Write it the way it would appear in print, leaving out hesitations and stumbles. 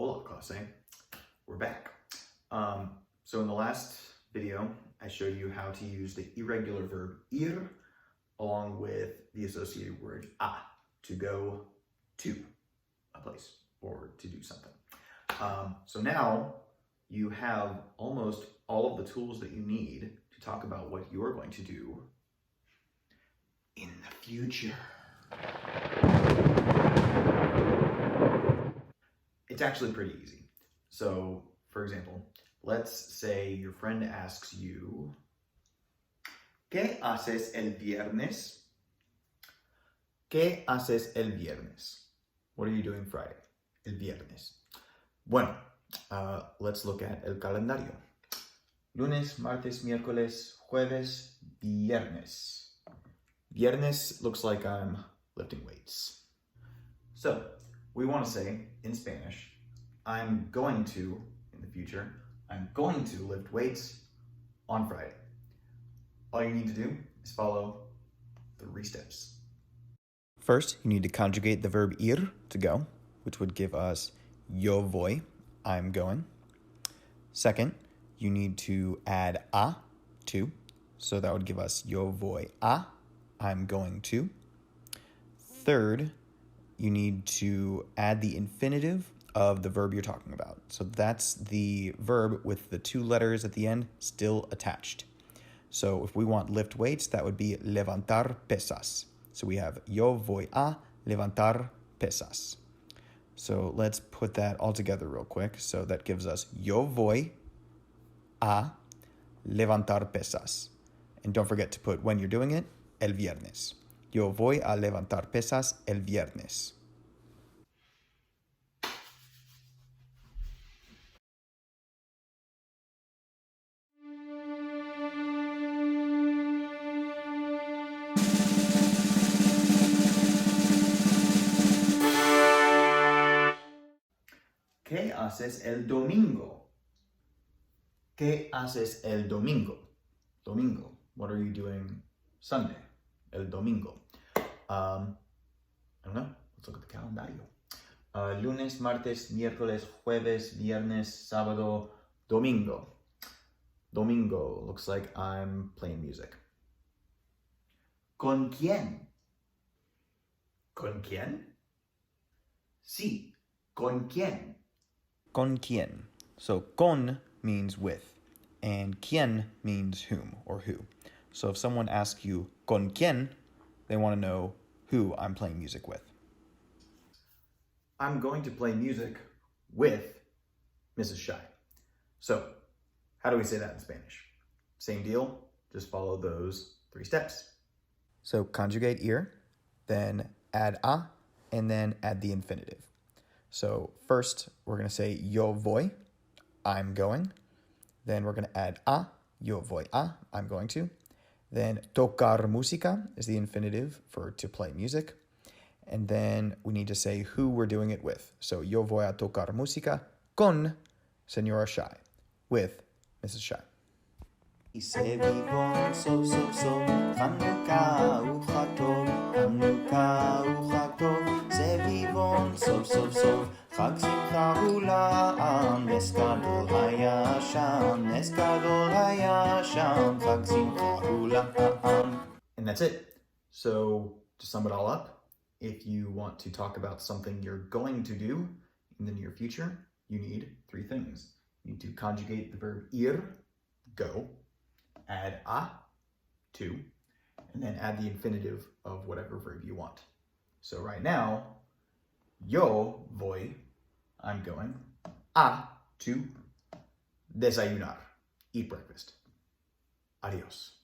Hola, clase. We're back. So in the last video, I showed you how to use the irregular verb ir along with the associated word a to go to a place or to do something. So now you have almost all of the tools that you need to talk about what you're going to do in the future. It's actually pretty easy. So, for example, let's say your friend asks you, ¿Qué haces el viernes? ¿Qué haces el viernes? What are you doing Friday? El viernes. Bueno, let's look at el calendario. Lunes, martes, miércoles, jueves, viernes. Viernes looks like I'm lifting weights. So, we want to say, in Spanish, I'm going to, in the future, I'm going to lift weights on Friday. All you need to do is follow 3 steps. First, you need to conjugate the verb ir, to go, which would give us yo voy, I'm going. Second, you need to add a, to, so that would give us yo voy a, I'm going to. Third, you need to add the infinitive of the verb you're talking about. So that's the verb with the 2 letters at the end still attached. So if we want lift weights, that would be levantar pesas. So we have yo voy a levantar pesas. So let's put that all together real quick. So that gives us yo voy a levantar pesas. And don't forget to put when you're doing it, el viernes. Yo voy a levantar pesas el viernes. ¿Qué haces el domingo? ¿Qué haces el domingo? Domingo. What are you doing Sunday? El domingo. I don't know. Let's look at the calendario. Lunes, martes, miércoles, jueves, viernes, sábado, domingo. Domingo looks like I'm playing music. ¿Con quién? ¿Con quién? Sí, ¿con quién? Con quién. So con means with, and quién means whom or who. So if someone asks you con quién, they want to know who I'm playing music with. I'm going to play music with Mrs. Shy. So how do we say that in Spanish? Same deal, just follow those 3 steps. So conjugate ir, then add a, and then add the infinitive. So first, we're going to say yo voy, I'm going. Then we're going to add a, yo voy a, I'm going to. Then tocar música is the infinitive for to play music. And then we need to say who we're doing it with. So yo voy a tocar música con Señora Shy, with Mrs. Shy. סביבון סוף סוף סוף, חנוכה הוא חג טוב, חנוכה הוא חג טוב, סביבון סוף סוף סוף, חג שמחה הוא לעם, נס גדול היה שם, נס גדול היה שם, חג שמחה הוא לעם. And that's it. So to sum it all up, if you want to talk about something you're going to do in the near future, you need 3 things. You need to conjugate the verb ir, go, add a, to, and then add the infinitive of whatever verb you want. So right now, yo voy, I'm going, a, to, desayunar, eat breakfast. Adios.